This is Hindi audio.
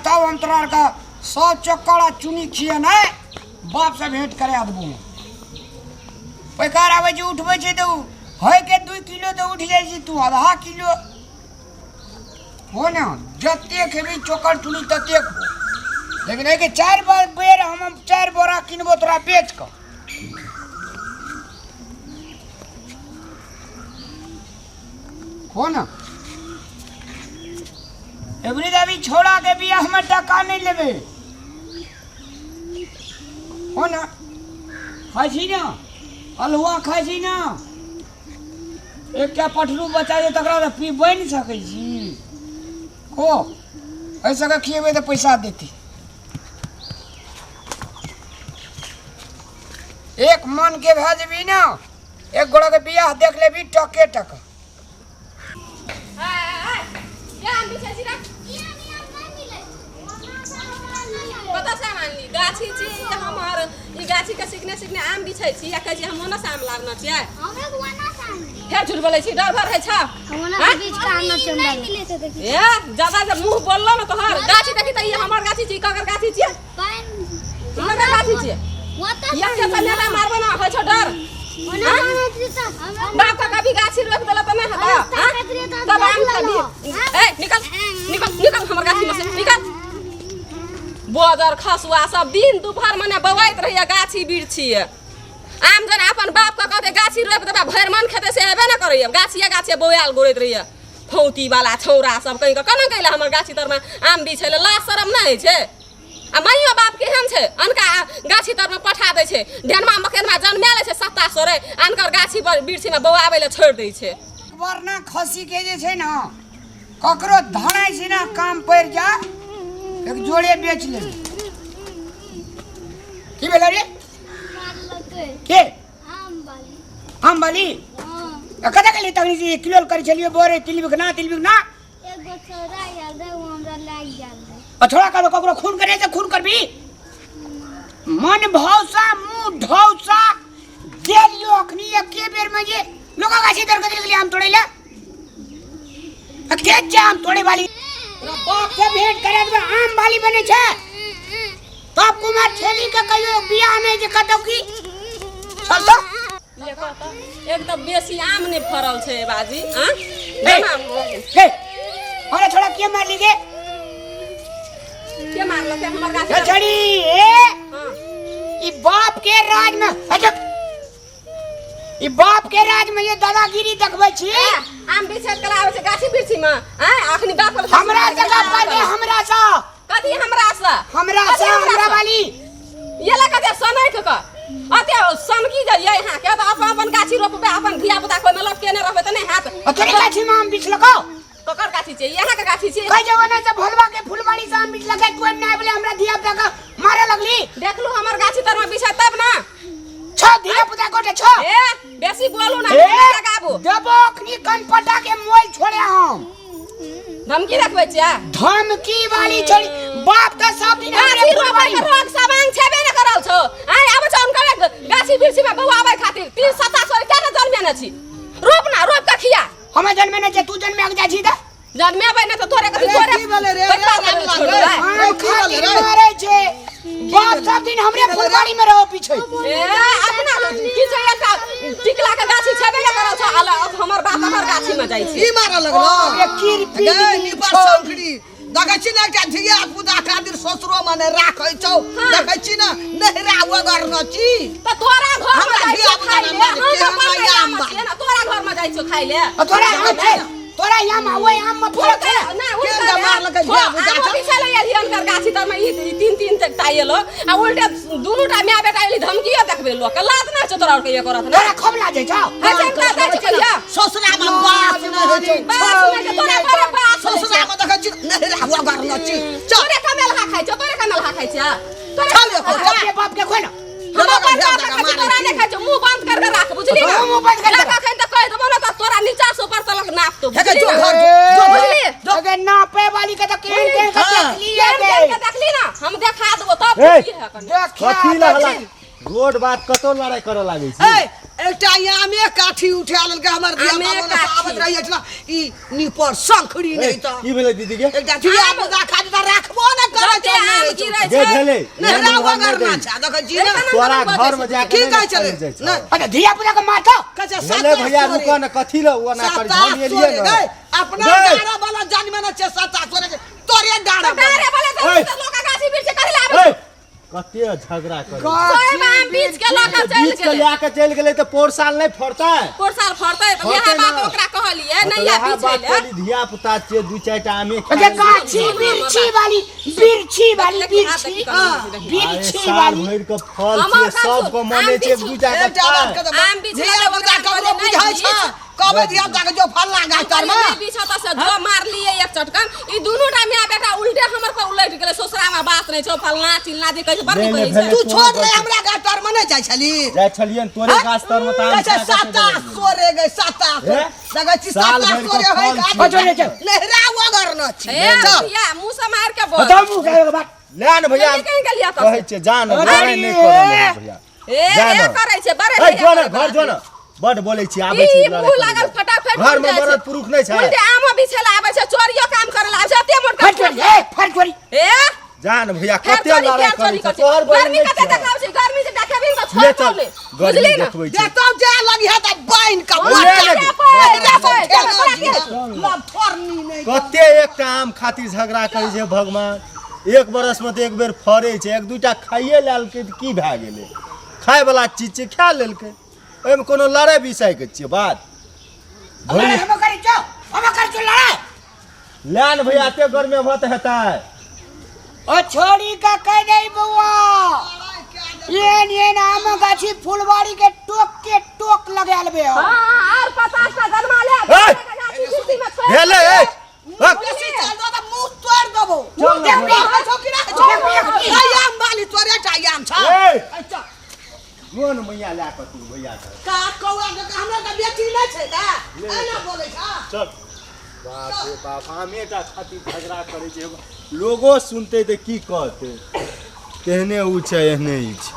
तब हम तोरा का 100 चक्कड़ा चुनी खिए ना बाप से भेंट करे आदबू पैकार आवे जे उठबै छै त है के 2 किलो त उठ जाइ छै तू आधा किलो हो ना जते खेबी चोकर चुनी तते खो लेकिन है के 4 बेर हम 4 बोरा किनबो तोरा बेच क हो ना एवरी दावी छोड़ा के बियाह में टका नहीं लेबे हो ना खाई ना अलहुआ खाई ना एक क्या पठरू बचा दे तकरा तो पी बन सकै छी को ऐसा का खिएबे तो पैसा देती एक मन के भे जेबी ना एक गोड़ा के बियाह देख लेबी टके टका गाछी छी हमर ई गाछी के सिकने सिकने आम बिछै छी या कहि हम ओना आम लागना छियै हमरा ओना आम फेर झूठ बोलै छी डर भर है छ ओना बीच का आम न चंदा ए ज्यादा जब मुंह बोललो न तोहर गाछी देखी त ई हमर गाछी छी ककर गाछी छी हमर गाछी छी या के चले ना मारबो ना है छ डर ओना बाप का कभी गाछी रोप देला त नहीं हता तब आम खाबी ए निकल निकल निकल हमर गाछी में से निकल बोदर खसुआ सब दिन दुपहर मने बवाइत रहिया गाछी बिरछी आम जन अपन बाप का कहते गाछी रोप देबा भर मन खेते से हेबे न करैया गाछिया गाछिया बोयाल गोरैत रहिया फौती वाला छौरा सब कहि क कना कैला हमर गाछी तर में आम बिछैले लाज शरम नै छै आ माइयो बाप केहन छै अनका गाछी तर में पठा दै छै ढेनमा मकनमा जन्मेले छै सत्ता सोरे अनकर गाछी पर बिरछी में बौआबै ले छोड़ दै छै वरना खसी के जे छै ना ककरो धड़ाई छै ना काम पड़ जा एक जोड़े बेच ले की भेला रे के आम वाली कदा के लिए तगनी जी किलो कर चलियो बोरे तिलबिक ना एगो छोरा यार दे वो हमरा लाग जाल छोड़ा का ककरो खून करे से खून करबी मन भौसा मुंह ढौसा दे लियो अखनी एके बेर में जे लोका गाछी दर के लिए आम तोड़े ले के जाम तोड़े वाली बाप से भेंट करे तो आम वाली बने छे तब कुमार छेली के कहियो बियाह नहीं जे कतौ की चल तो देखो तो एक तो बेसी आम ने फरल छे बाजी हां हे अरे छोड़ा के मार ली के मारल के हमर गाछ छड़ी ए ई बाप के राज में अजब ई बाप के राज में ये दादागिरी देखबै छी आम बिछत कला आवे छै गाछी बिरछी में हैं अखनी बाप हमरा जगह पर हमरा सा कथि हमरा हमरा वाली ये ला कते सनैठ क अते सनकी जाइए यहां के अपन गाछी रोपबे अपन धिया पुता कोइ में लटकेने रहबे त नहीं हाथ तोरे गाछी में आम बिछ लगा ककर गाछी छै यहां के गाछी छै कई जवाना से भोलवा के फुलवाड़ी से आम बिछ लगा कोइ नहीं बोले हमरा धिया पुता का मारे लगली देखलू हमर गाछी तर में बिछा तब ना छ धिया पुता कोटे छ ए बेसी बोलू ना लगाबू देबो अखनी कन पटा के मोल छोड़े हम धमकी रखबै छियै धमकी वाली छोड़ी बाप का सब दिन गाछी रोपै के रोग साबांग छेबे न करल छो आइ आबै छ उनका गाछी बिरछी में बौआबै खातिर 3 सत्ता सोर के न जन्मे न छी रोप का खिया हमें जन्मे न छै तू जन्मे आ जा छी त जन्मेबै न त तोरे कथि तोरे की बोले रे मारे छै बाप सब दिन हमरे फुलवाड़ी में रहो पीछे ए अपना की छै एकटा टिकला के गाछी छेबे न करल छ अब हमर बाप हमर गाछी में जाइ छी ई मारऽ लगलो ए किरपी निपर सौखड़ी देखै छी न एकटा धिया पुता खातिर ससुरो माने राखै छौ देखै छी न नहिरा वगर न छी त तोरा घर में जाइ धिया छ खाइ ले पुता तोरा घर में जाइ छ खाइ ले तोरा यहाँ में ओए आम में फरक है ना उल्टा मार लगे धिया पुता छ बिछले एलियन कर गाछी तर में ई 3 तक आइलो आ उल्टा दुनु टा माय बेटा एली धमकियो देखबे लोग के लात ना छ तोरा के ये करत ना तोरा खबला जाइ छ है जनता जाइ छ या ससुरा में बात न होइ छै बात में के तोरा पर बात ससुरा में देखै छी नहिरा वगर न छी तोरे कमेल खा खाइ छ तोरे कमेल खा खाइ छ तोरे तोरे बाप के खोना हम अपन बाप के तोरा नहीं खाइ छ मुंह बंद कर राख बुझली ना मुंह बंद कर राख खैन त कह देबो ना त तोरा नीचा से ऊपर तक नाप तो बुझली जो बुझली अगर नापे वाली के तो केन के देखली ना हम देखा देबो तब कथी लगला रोड बात कतो लड़ाई करे लागे छी ए एक एकटा आमे काठी उठा लेलकै हमर दिया आमे बाबा काठी। आवत रही छला ई निपर शंखड़ी नहीं त की भेलै दीदी के एकटा धिया पुता खाली त राखबो न करे जते आम गिरै जे छै भेलै नहरा वगरना छ देखै छी ना तोरा घर में जाके की कहै छले ना अरे धिया पुता के मारतो कचे भेलै भैया रुक न कथी ल वो ना कर हम एलिए न अपना गए। डारा वाला जन्म न छ सता तोरे तोरे डारा डारे बोले ओए। त लोका गाछी बिरछ कथि लाबे ए कते झगड़ा कर सोए में आम बीच के लोका चल बीच के गेलै लेके चल गेलै त पोर साल नहीं फरता है पोर साल फरतै त फरतै यहां बात ना। ओकरा कहलिए नहीं या बीच ले तेरी धिया पुता छे दू चारटा आमे अरे गाछी बिरछी वाली बिरछी साल वाली भर के फल हमर छे सब को मने छे दू चारटा एकटा बात खाए। के आम बीच धिया ले पुता ओकरा ककरो कहले बुझाइ नहीं छ कबे धिया पुता के जो फलना गाछ तर में नहीं बीच त से जो मार लिए एक चटकन ई दुनु टा मिया बेटा उल्टे हमर पर उलट गेलै ससुरा में बात नहीं छौ फलना चिलना जे कहै छै बड़ नहीं, कहै नहीं, छै तू छोड़ ले हमरा गाछ तर में नहीं जाय छली जाय छलियन तोरे गाछ तर में ताम कचे साता सोरे गए साता ए? लगे छी साल साता भर के सोरे होय फल ओ चले चल लहरा वगर न छी ए भैया मुंह से मार के बोल बताओ मुंह के बात ले न भैया कहीं गेलिया त कहै छे जान अरे लड़ाई नहीं करो भैया ए जानो। ए करै छै बड़े ए जो न घर जो न बड बोलै छी आबै छी ई मुंह लागल फटाफट घर में मरद पुरुष नहीं छै उल्टे आमो बिछेला आबै छै चोरियो काम करे ला आबै छै एते मोट फट चोरी ए जान भैया फेर कते चोरी लड़ाई फेर करै चोरी छै करछी तोहर बड़ गर्मी नहीं कते छै देखाव छै गर्मी से देखेबिन त ले छोड़ चल ले गर्मी बुझली ना देखबै छै देखतो जा लगी है त बाइन का ले फरनी नहीं कते एकटा आम खातिर झगड़ा करै छै भगवान एक बरस में तो एक बेर फरे छै एक दूटा खाइए लेलकै त की भए गेलै खाय वाला चीज छै खा लेलकै ओइमे कोनो लड़ाई विषय के छियै बात अरे हम करे चो लड़ा लान भैया एते गर्मी मत हेतै ओ छोड़ी का कह दे बउआ ये नाम गाछी फुलवाड़ी के टोक लगा लेबे हो हां और 50 का गरमा ले ए! भेले ए हक! बेसी चल दो त मुंह तोड़ देबो चल ना भैया। आयाम वाली तोरे टायाम छ ए! कोन मैया ला क तू भैया का कौआ के हमरा का बेटी नहीं छै का एना बोलै छ चल बाप रे बाप हमेटा खातिर झगड़ा करै छै लोगो सुनते त की कहते तेहने उ छै एहने ही छै